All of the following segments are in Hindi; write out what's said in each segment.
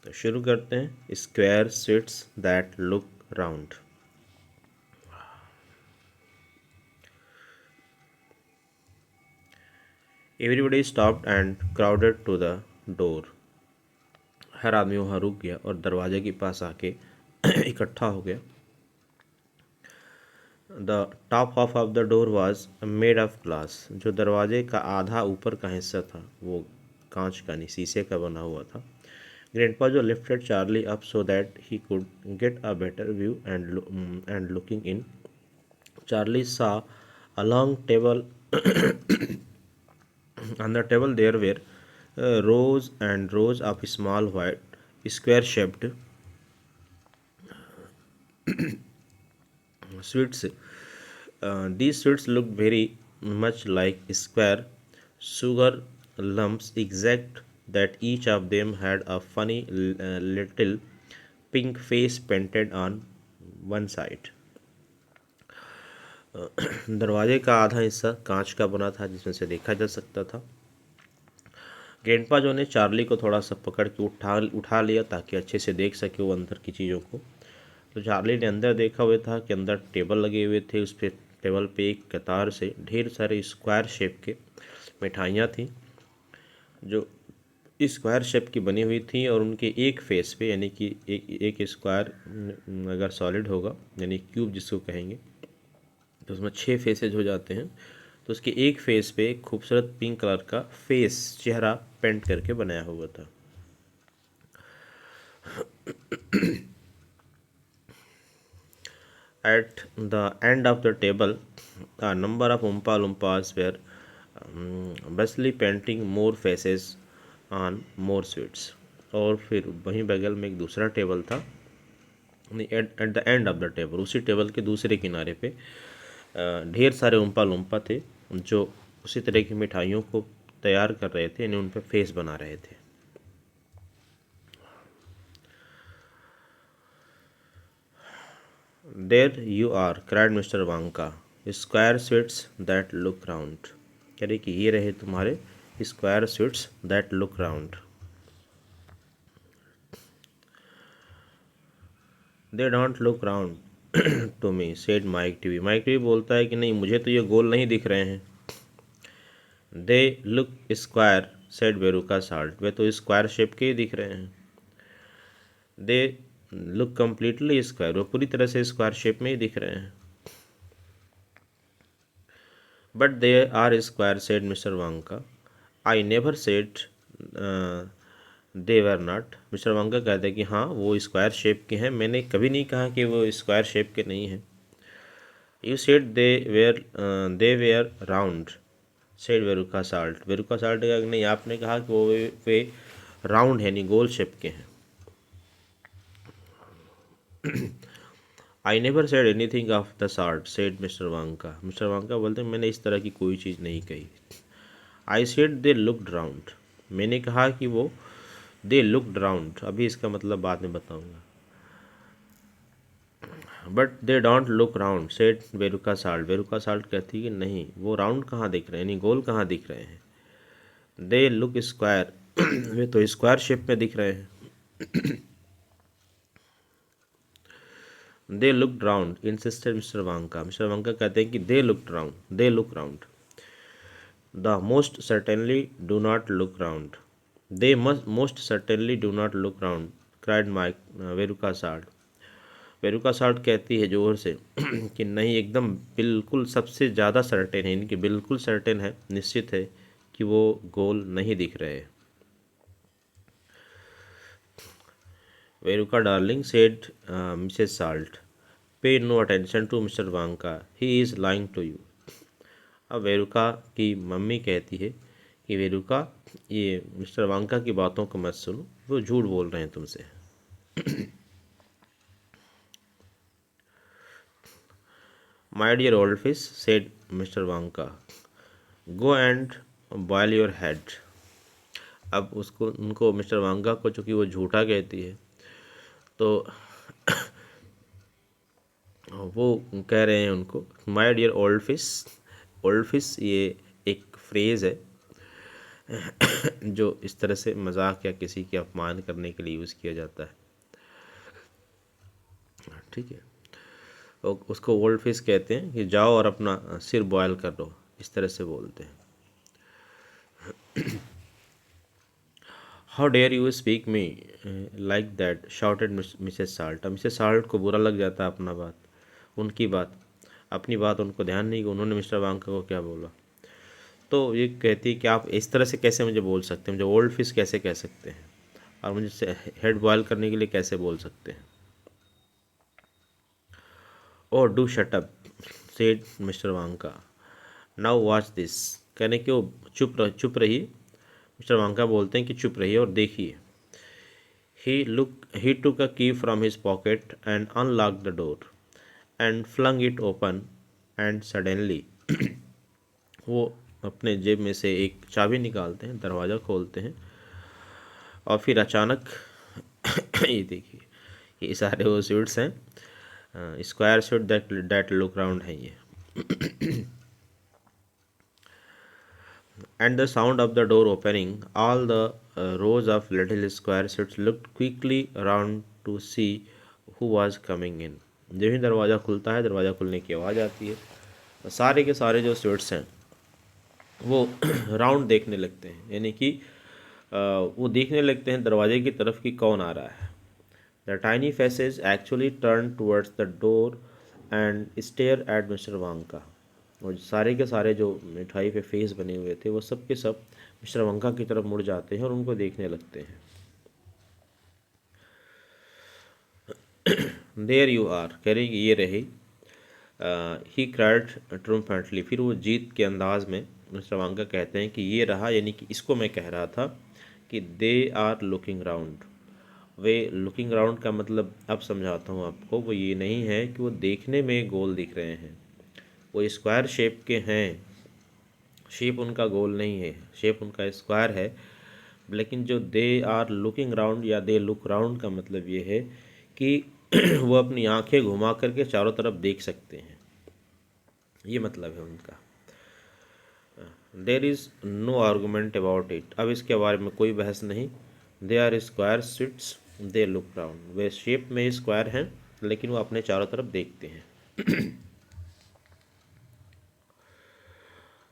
तो शुरू करते हैं। Square sweets that look round. Everybody stopped and crowded to the door. हर आदमी वहाँ रुक गया और दरवाजे के पास आके इकट्ठा हो गया। The top half of the door was made of glass. जो दरवाजे का आधा ऊपर का हिस्सा था वो कांच का नहीं, शीशे का बना हुआ था। ग्रैंडपा जो lifted Charlie up so that he could get a better view and looking in, Charlie saw a long table. On the table there were rows and rows of small white square-shaped sweets. These sweets looked very much like square sugar lumps, except that each of them had a funny little pink face painted on one side. दरवाजे का आधा हिस्सा कांच का बना था जिसमें से देखा जा सकता था। ग्रैंडपा जो ने चार्ली को थोड़ा सा पकड़ के उठा लिया ताकि अच्छे से देख सके वो अंदर की चीज़ों को। तो चार्ली ने अंदर देखा हुआ था कि अंदर टेबल लगे हुए थे। उस पर टेबल पे एक कतार से ढेर सारे स्क्वायर शेप के मिठाइयाँ थी जो स्क्वायर शेप की बनी हुई थी, और उनके एक फेस पे यानी कि एक स्क्वायर अगर सॉलिड होगा यानी क्यूब जिसको कहेंगे तो उसमें 6 फेसेज हो जाते हैं। तो उसके एक फेस पे एक खूबसूरत पिंक कलर का फेस चेहरा पेंट करके बनाया हुआ था। At the end of the table, a number of Oompa Loompas were busily painting more faces on more sweets. और फिर वहीं बगल में एक दूसरा टेबल था। At the end of the table, उसी टेबल के दूसरे किनारे पे ढेर सारे उम्पा लुम्पा थे जो उसी तरह की मिठाइयों को तैयार कर रहे थे, यानी उन पे फेस बना रहे थे। There you are cried Mr Wonka, square sweets that look round. कह रहे कि ये रहे तुम्हारे square sweets that look round. They don't look round to me said Mike TV. Mike TV बोलता है कि नहीं, मुझे तो ये गोल नहीं दिख रहे हैं। They look square said Veruca Salt. वे तो स्क्वायर शेप के ही दिख रहे हैं। They look completely square. वो पूरी तरह से स्क्वायर शेप में ही दिख रहे हैं। But they are square said mister Wonka. I never said they were not. Mr Wonka कहते हैं कि हाँ वो स्क्वायर शेप के हैं, मैंने कभी नहीं कहा कि वो स्क्वायर शेप के नहीं हैं। You said they were round said Veruca Salt. Veruca Salt का नहीं, आपने कहा कि वे राउंड है, नहीं गोल शेप के हैं। I never said anything of the sort said mister Wonka. Mr Wonka बोलते हैं मैंने इस तरह की कोई चीज़ नहीं कही। I said they looked round. मैंने कहा कि वो दे लुकड राउंड, अभी इसका मतलब बाद में बताऊंगा। But they don't look round said Veruca Salt. Veruca Salt कहती है कि नहीं वो राउंड कहाँ दिख रहे हैं, यानी गोल कहाँ दिख रहे हैं। दे लुक स्क्वायर वे तो स्क्वायर शेप में दिख रहे हैं। They look round insisted Mr Wonka. Mr Wonka कहते हैं कि they look round, they look round. The most certainly do not look round. They most certainly do not look round cried Mike Veruca Salt. Veruca Salt कहती है जोर से कि नहीं, एकदम बिल्कुल सबसे ज़्यादा सर्टेन है, इनकी बिल्कुल सर्टेन है, निश्चित है कि वो गोल नहीं दिख रहे। Veruca darling said Mrs Salt, pay no attention to Mr Wonka, he is lying to you. अब वेरुका की मम्मी कहती है कि वेरुका ये मिस्टर वांका की बातों को मत सुनो, वो झूठ बोल रहे हैं तुमसे। My dear old fish said mister Wonka, go and boil your head. अब उसको उनको मिस्टर वांगा को चूँकि वो झूठा कहती है तो वो कह रहे हैं उनको my dear old fish. Old fish ये एक फ्रेज़ है जो इस तरह से मजाक या किसी के अपमान करने के लिए यूज़ किया जाता है। ठीक है। और उसको ओल्ड फिश कहते हैं कि जाओ और अपना सिर बॉयल कर लो, इस तरह से बोलते हैं। How dare you speak me like that shouted Mrs Salt. अब मिसेस साल्ट को बुरा लग जाता है अपना बात, उनकी बात, अपनी बात उनको ध्यान नहीं कि उन्होंने मिस्टर वांका को क्या बोला। तो ये कहती है कि आप इस तरह से कैसे मुझे बोल सकते हैं, मुझे ओल्ड फिश कैसे कह सकते हैं, और मुझे हेड बॉयल करने के लिए कैसे बोल सकते हैं। Oh do shut up said mister Wonka, now watch this. कहने कि वो चुप रही। मिस्टर वांका बोलते हैं कि चुप रहिए और देखिए। He took a key from his pocket and unlocked the door and flung it open, and suddenly वो अपने जेब में से एक चाबी निकालते हैं, दरवाज़ा खोलते हैं, और फिर अचानक ये देखिए, ये सारे वो स्वीट्स हैं, square sweet that look round है ये। And the sound of the door opening, all the rows of little square seats looked quickly around to see who was coming in। जब ही दरवाज़ा खुलता है, दरवाज़ा खुलने की आवाज़ आती है, सारे के सारे जो स्वीट्स हैं वो राउंड देखने लगते हैं, यानी कि वो देखने लगते हैं दरवाजे की तरफ कि कौन आ रहा है। The tiny faces actually turn towards the door and stare at Mr Wonka. और सारे के सारे जो मिठाई पे फेस बने हुए थे वो सब के सब मिस्टर वांका की तरफ मुड़ जाते हैं और उनको देखने लगते हैं। देयर यू आर, कह रही कि ये रही। ही क्राइड ट्रूम्फेंटली, फिर वो जीत के अंदाज में मिस्टर वांका कहते हैं कि ये रहा, यानी कि इसको मैं कह रहा था कि दे आर लुकिंग राउंड। वे लुकिंग राउंड का मतलब अब समझाता हूँ आपको, वो ये नहीं है कि वो देखने में गोल दिख रहे हैं, वो स्क्वायर शेप के हैं, शेप उनका गोल नहीं है, शेप उनका स्क्वायर है। लेकिन जो दे आर लुकिंग राउंड या दे लुक राउंड का मतलब ये है कि वो अपनी आंखें घुमा करके चारों तरफ देख सकते हैं, ये मतलब है उनका। There is no argument about it, अब इसके बारे में कोई बहस नहीं। They are square seats they look round, वे शेप में स्क्वायर हैं लेकिन वो अपने चारों तरफ देखते हैं।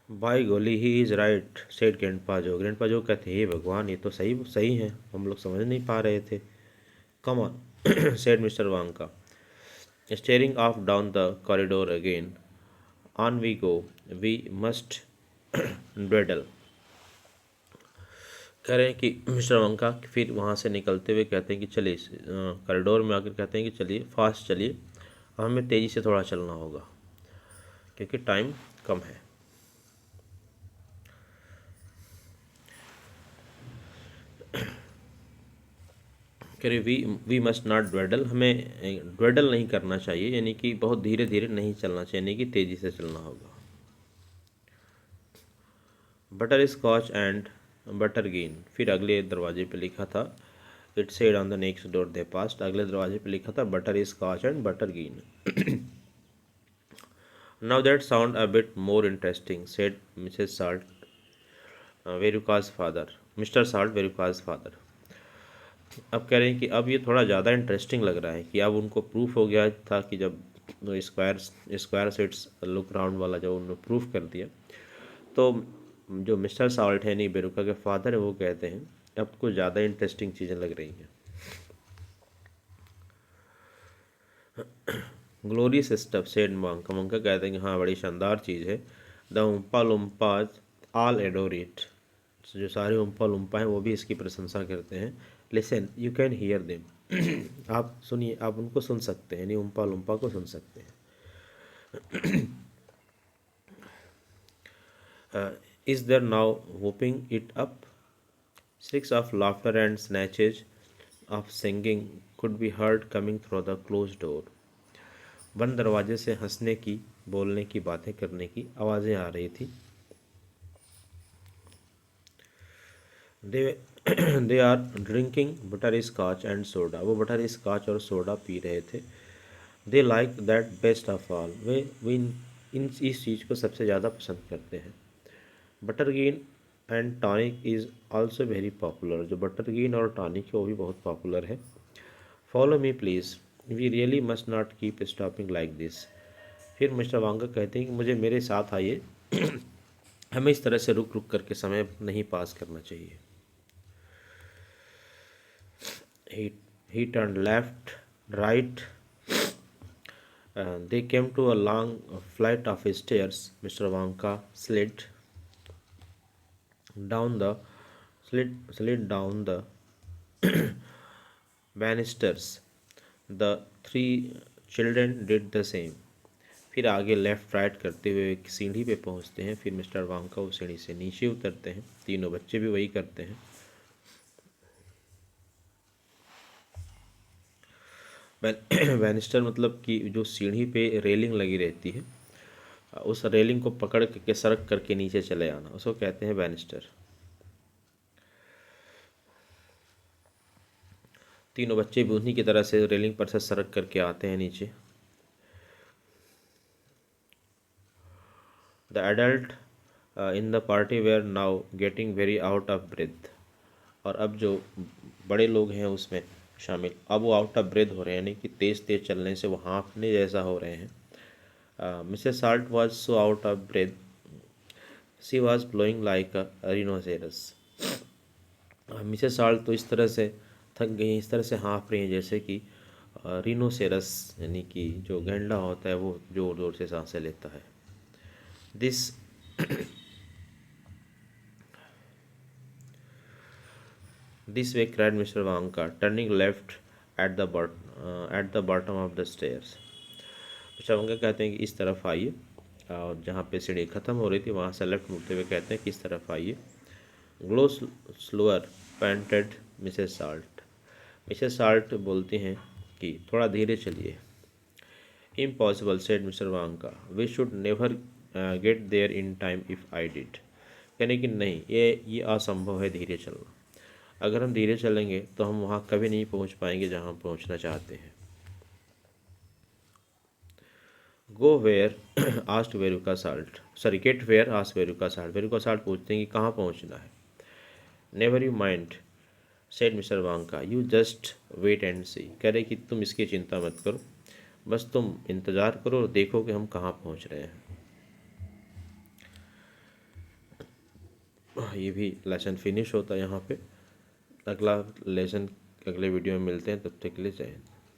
भाई गोली he is right said grandpa जो कहते हैं हे भगवान, ये तो सही सही है, हम लोग समझ नहीं पा रहे थे। Come on said mister Wonka staring off down the corridor again, on we go we must dawdle. कह रहे हैं कि मिस्टर वांका फिर वहाँ से निकलते हुए कहते हैं कि चलिए, कॉरिडोर में आकर कहते हैं कि चलिए फास्ट चलिए, हमें तेज़ी से थोड़ा चलना होगा क्योंकि टाइम कम है। कह रहे वी मस्ट नॉट ड्वेडल, हमें ड्वेडल नहीं करना चाहिए, यानी कि बहुत धीरे धीरे नहीं चलना चाहिए, यानी कि तेज़ी से चलना होगा। Butterscotch and buttergin, फिर अगले दरवाजे पे लिखा था it said on the next door they passed, अगले दरवाजे पे लिखा था butterscotch and buttergin. Now that sound a bit more interesting said Mrs Salt Veruca's father, Mr Salt Veruca's father. अब कह रहे हैं कि अब ये थोड़ा ज़्यादा इंटरेस्टिंग लग रहा है कि अब उनको प्रूफ हो गया था कि जब स्क्वायर सेट्स लुक राउंड वाला जब उन्होंने प्रूफ कर दिया, तो जो मिस्टर साल्ट है, नहीं बेरुका के फादर है, वो कहते हैं अब कुछ ज़्यादा इंटरेस्टिंग चीज़ें लग रही हैं। ग्लोरियस स्टफ सेड मंका, मंका कहते हैं कि हाँ बड़ी शानदार चीज़ है। द उम्पा लुम्पाज ऑल एडोर इट, जो सारे उम्पा लुम्पा हैं वो भी इसकी प्रशंसा करते हैं। Listen you can hear them, आप सुनिए, आप उनको सुन सकते हैं, यानी उम्पा लुम्पा को सुन सकते हैं। Is there now whooping it up, shrieks of laughter and snatches of singing could be heard coming through the closed door। बंद दरवाजे से हंसने की, बोलने की, बातें करने की आवाज़ें आ रही थी। They they are drinking butterscotch and soda, वो बटर स्कॉच और सोडा पी रहे थे। They like that best of all, वे इस चीज़ को सबसे ज़्यादा पसंद करते हैं। Buttergin and tonic is also very popular. जो बटरग्रीन और टॉनिक है वो भी बहुत पॉपुलर है। Follow me please, we really must not keep stopping like this. फिर मिस्टर वांगा कहते हैं कि मुझे मेरे साथ आइए, हमें इस तरह से रुक रुक करके समय नहीं पास करना चाहिए। he he turned left, right. They came to a long flight of stairs. Mr. Wonka down the slid down the banisters. The three children did the same. फिर आगे लेफ़्ट राइट करते हुए एक सीढ़ी पे पहुंचते हैं। फिर मिस्टर वांका उस सीढ़ी से नीचे उतरते हैं। तीनों बच्चे भी वही करते हैं। बैनिस्टर मतलब कि जो सीढ़ी पे रेलिंग लगी रहती है, उस रेलिंग को पकड़ के सरक करके नीचे चले आना, उसको कहते हैं बैनिस्टर। तीनों बच्चे भी उन्हीं की तरह से रेलिंग पर से सरक करके आते हैं नीचे। The adult in the party were now getting very out of breath. और अब जो बड़े लोग हैं उसमें शामिल, अब वो आउट ऑफ ब्रेथ हो रहे हैं, यानी कि तेज़ तेज़ चलने से वो हाँफने जैसा हो रहे हैं। Mrs Salt was so out of breath, she was blowing like a rhinoceros. Mrs Salt तो इस तरह से थक गई हैं, इस तरह से हाँफ रही हैं जैसे कि रिनोसेरस यानी कि जो गैंडा होता है वो ज़ोर ज़ोर से सांसें लेता है। This this way cried Mr Wonka turning left at the bottom of the stairs. Mr Wonka कहते हैं कि इस तरफ आइए, और जहाँ पे सीढ़ी ख़त्म हो रही थी वहाँ से लेफ्ट मुड़ते हुए कहते हैं कि इस तरफ आइए। Go slower panted Mrs Salt. Mrs Salt बोलती हैं कि थोड़ा धीरे चलिए। Impossible said mister Wonka, we should never get there in time if I did. यानी कि नहीं, ये असंभव है धीरे चलना। अगर हम धीरे चलेंगे तो हम वहाँ कभी नहीं पहुँच पाएंगे जहाँ हम पहुँचना चाहते हैं। Go where asked Veruca Salt, sorry get where asked Veruca Salt. Veruca Salt पूछते हैं कि कहाँ पहुँचना है। Never you mind said mister Wonka, you just wait and see. कह रहे कि तुम इसकी चिंता मत करो, बस तुम इंतज़ार करो और देखो कि हम कहाँ पहुँच रहे हैं। ये भी लेसन फिनिश होता है यहाँ पे। अगला लेसन अगले वीडियो में मिलते हैं, तब तक के लिए जय हिंद।